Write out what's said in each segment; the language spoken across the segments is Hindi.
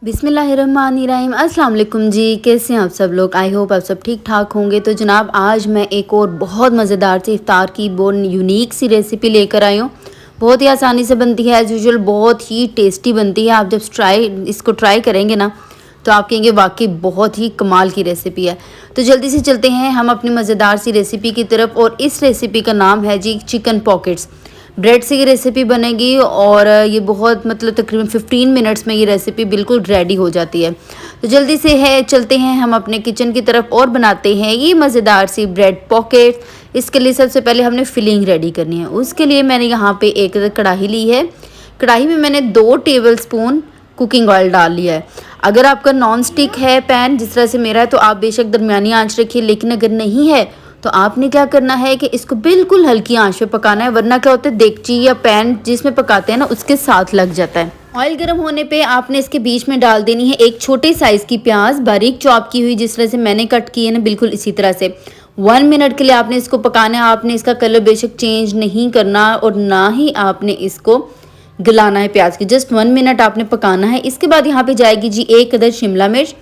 बिस्मिल्लाहिर्रहमानिर्रहीम। अस्सलाम वालेकुम जी, कैसे हैं आप सब लोग। आई होप आप सब ठीक ठाक होंगे। तो जनाब आज मैं एक और बहुत मज़ेदार सी इफ्तार की बहुत यूनिक सी रेसिपी लेकर आई हूँ। बहुत ही आसानी से बनती है, एज़ यूजुअल बहुत ही टेस्टी बनती है। आप जब इसको ट्राई करेंगे ना तो आप कहेंगे वाकई बहुत ही कमाल की रेसिपी है। तो जल्दी से चलते हैं हम अपनी मज़ेदार सी रेसिपी की तरफ। और इस रेसिपी का नाम है जी चिकन पॉकेट्स। ब्रेड से ये रेसिपी बनेगी और ये बहुत तकरीबन 15 मिनट्स में ये रेसिपी बिल्कुल रेडी हो जाती है। तो जल्दी से है चलते हैं हम अपने किचन की तरफ और बनाते हैं ये मज़ेदार सी ब्रेड पॉकेट। इसके लिए सबसे पहले हमने फिलिंग रेडी करनी है। उसके लिए मैंने यहाँ पे एक कढ़ाई ली है। कढ़ाई में मैंने 2 टेबलस्पून कुकिंग ऑयल डाल लिया है। अगर आपका नॉन स्टिक है पैन जिस तरह से मेरा है तो आप बेशक दरमियानी आंच रखिए, लेकिन अगर नहीं है तो आपने क्या करना है कि इसको बिल्कुल हल्की आंच पे पकाना है, वरना क्या होता है देगची या पैन जिसमें पकाते हैं ना उसके साथ लग जाता है। ऑयल गर्म होने पे आपने इसके बीच में डाल देनी है एक छोटे साइज़ की प्याज बारीक चॉप की हुई, जिस तरह से मैंने कट की है ना बिल्कुल इसी तरह से। 1 मिनट के लिए आपने इसको पकाना है। आपने इसका कलर बेशक चेंज नहीं करना और ना ही आपने इसको गलाना है प्याज की। जस्ट 1 मिनट आपने पकाना है। इसके बाद यहाँ पे जाएगी जी 1 अदद शिमला मिर्च,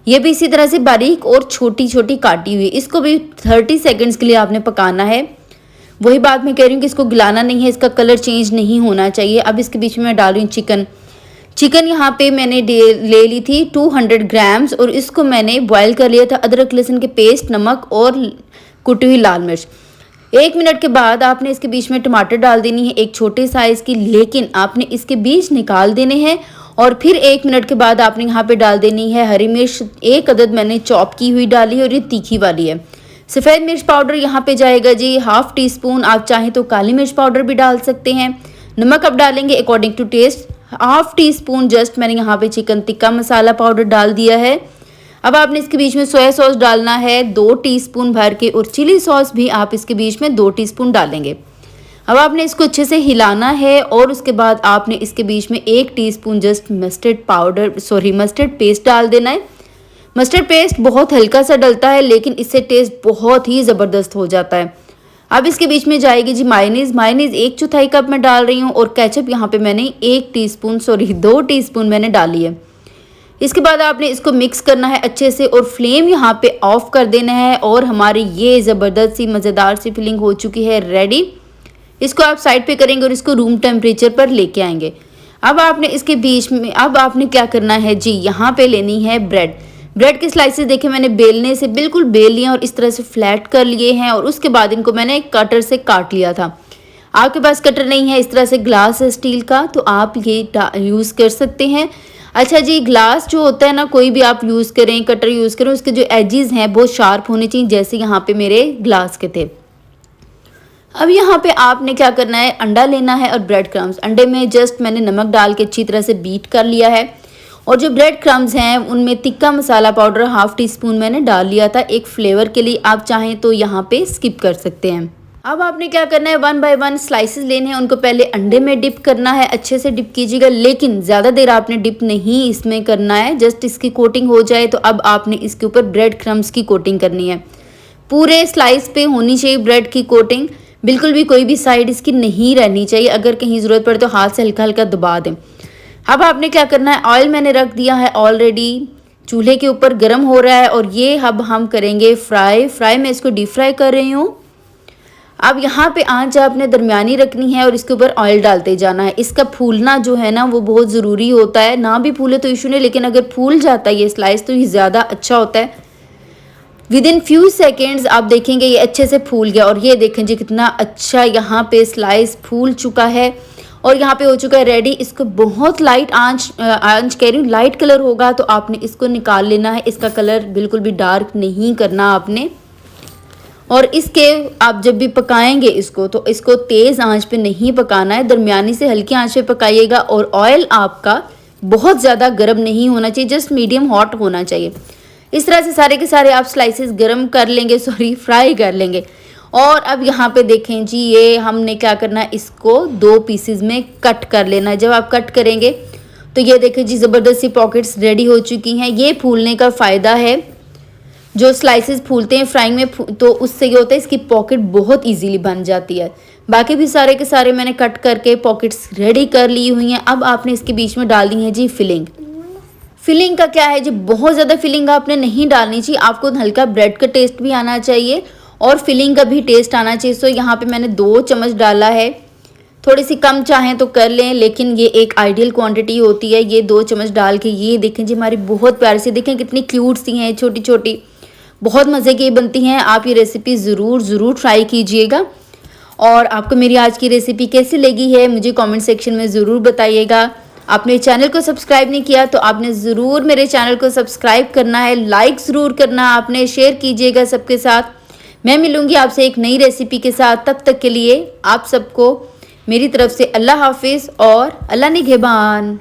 ये भी इसी तरह से बारीक और छोटी छोटी काटी हुई। इसको भी 30 सेकंड्स के लिए आपने पकाना है। वही बात मैं कह रही हूँ कि इसको गलाना नहीं है, इसका कलर चेंज नहीं होना चाहिए। अब इसके बीच में मैं डाल रही हूँ चिकन यहाँ पे मैंने ले ली थी 200 ग्राम्स और इसको मैंने बॉयल कर लिया था। अदरक लहसुन के पेस्ट, नमक और कुटी हुई लाल मिर्च। 1 मिनट के बाद आपने इसके बीच में टमाटर डाल देनी है एक छोटे साइज़ की, लेकिन आपने इसके बीज निकाल देने हैं। और फिर 1 मिनट के बाद आपने यहाँ पे डाल देनी है हरी मिर्च, 1 अदद मैंने चॉप की हुई डाली है और ये तीखी वाली है। सफ़ेद मिर्च पाउडर यहाँ पे जाएगा जी ½ टीस्पून, आप चाहें तो काली मिर्च पाउडर भी डाल सकते हैं। नमक अब डालेंगे according to taste, ½ teaspoon just मैंने यहाँ पे चिकन टिक्का मसाला पाउडर डाल दिया है। अब आपने इसके बीच में सोया सॉस डालना है 2 टीस्पून भर के, और चिली सॉस भी आप इसके बीच में 2 टीस्पून डालेंगे। अब आपने इसको अच्छे से हिलाना है और उसके बाद आपने इसके बीच में 1 टीस्पून जस्ट मस्टर्ड पेस्ट डाल देना है। मस्टर्ड पेस्ट बहुत हल्का सा डलता है, लेकिन इससे टेस्ट बहुत ही ज़बरदस्त हो जाता है। अब इसके बीच में जाएगी जी मायोनीज़ 1/4 कप मैं डाल रही हूँ, और केचप यहाँ पे मैंने 2 टीस्पून मैंने डाली है। इसके बाद आपने इसको मिक्स करना है अच्छे से और फ्लेम यहाँ पे ऑफ कर देना है, और हमारी ये ज़बरदस्त सी मज़ेदार सी फिलिंग हो चुकी है रेडी। इसको आप साइड पे करेंगे और इसको रूम टेम्परेचर पर लेके आएंगे। अब आपने इसके बीच में क्या करना है जी, यहाँ पे लेनी है ब्रेड के स्लाइसेस। देखें मैंने बेलने से बिल्कुल बेल लिए और इस तरह से फ्लैट कर लिए हैं, और उसके बाद इनको मैंने कटर से काट लिया था। आपके पास कटर नहीं है, इस तरह से ग्लास है स्टील का, तो आप ये यूज़ कर सकते हैं। अच्छा जी, ग्लास जो होता है ना कोई भी आप यूज़ करें, कटर यूज़ करें, उसके जो एजेस हैं बहुत शार्प होने चाहिए, जैसे यहाँ पे मेरे ग्लास के थे। अब यहाँ पे आपने क्या करना है, अंडा लेना है और ब्रेड क्रम्स। अंडे में जस्ट मैंने नमक डाल के अच्छी तरह से बीट कर लिया है, और जो ब्रेड क्रम्स हैं उनमें तिक्का मसाला पाउडर ½ टीस्पून मैंने डाल लिया था एक फ्लेवर के लिए। आप चाहें तो यहाँ पे स्किप कर सकते हैं। अब आपने क्या करना है, 1 बाय 1 स्लाइसेस लेने हैं, उनको पहले अंडे में डिप करना है। अच्छे से डिप कीजिएगा, लेकिन ज़्यादा देर आपने डिप नहीं इसमें करना है, जस्ट इसकी कोटिंग हो जाए तो अब आपने इसके ऊपर ब्रेड क्रम्स की कोटिंग करनी है। पूरे स्लाइस पे होनी चाहिए ब्रेड की कोटिंग, बिल्कुल भी कोई भी साइड इसकी नहीं रहनी चाहिए। अगर कहीं ज़रूरत पड़े तो हाथ से हल्का हल्का दबा दें। अब आपने क्या करना है, ऑयल मैंने रख दिया है ऑलरेडी चूल्हे के ऊपर, गर्म हो रहा है, और ये अब हम करेंगे फ्राई मैं इसको डीप फ्राई कर रही हूँ। अब यहाँ पे आंच आपने दरमियानी रखनी है और इसके ऊपर ऑयल डालते जाना है। इसका फूलना जो है ना वो बहुत ज़रूरी होता है, ना भी फूले तो इशू नहीं, लेकिन अगर फूल जाता है ये स्लाइस तो ये ज़्यादा अच्छा होता है। विदिन फ्यू सेकेंड्स आप देखेंगे ये अच्छे से फूल गया, और ये देखें जी कितना अच्छा यहाँ पे स्लाइस फूल चुका है और यहाँ पे हो चुका है रेडी। इसको बहुत लाइट आंच कह रही हूँ, लाइट कलर होगा तो आपने इसको निकाल लेना है। इसका कलर बिल्कुल भी डार्क नहीं करना आपने। और इसके आप जब भी पकाएंगे इसको तो इसको तेज़ आंच पे नहीं पकाना है, दरमियानी से हल्की आंच पे पकाइएगा। और ऑयल आपका बहुत ज़्यादा गर्म नहीं होना चाहिए, जस्ट मीडियम हॉट होना चाहिए। इस तरह से सारे के सारे आप स्लाइसेस गर्म कर लेंगे, फ्राई कर लेंगे। और अब यहाँ पे देखें जी, ये हमने क्या करना है, इसको 2 पीसेस में कट कर लेना है। जब आप कट करेंगे तो ये देखें जी ज़बरदस्त सी पॉकेट्स रेडी हो चुकी हैं। ये फूलने का फ़ायदा है, जो स्लाइसेस फूलते हैं फ्राइंग में तो उससे ये होता है इसकी पॉकेट बहुत इजीली बन जाती है। बाकी भी सारे के सारे मैंने कट करके पॉकेट्स रेडी कर ली हुई हैं। अब आपने इसके बीच में डालनी है जी फिलिंग। फिलिंग का क्या है जी, बहुत ज़्यादा फिलिंग आपने नहीं डालनी चाहिए, आपको हल्का ब्रेड का टेस्ट भी आना चाहिए और फिलिंग का भी टेस्ट आना चाहिए। सो यहाँ पे मैंने 2 चम्मच डाला है, थोड़ी सी कम चाहें तो कर लें, लेकिन ये एक आइडियल क्वांटिटी होती है। ये 2 चम्मच डाल के ये देखें जी हमारी बहुत प्यारी सी, देखें कितनी क्यूट सी हैं छोटी छोटी, बहुत मज़े की बनती हैं। आप ये रेसिपी ज़रूर ट्राई कीजिएगा। और आपको मेरी आज की रेसिपी कैसी लगी है मुझे कमेंट सेक्शन में ज़रूर बताइएगा। आपने चैनल को सब्सक्राइब नहीं किया तो आपने ज़रूर मेरे चैनल को सब्सक्राइब करना है, लाइक ज़रूर करना आपने, शेयर कीजिएगा सबके साथ। मैं मिलूँगी आपसे एक नई रेसिपी के साथ, तब तक के लिए आप सबको मेरी तरफ से अल्लाह हाफिज़ और अल्लाह निगहबान।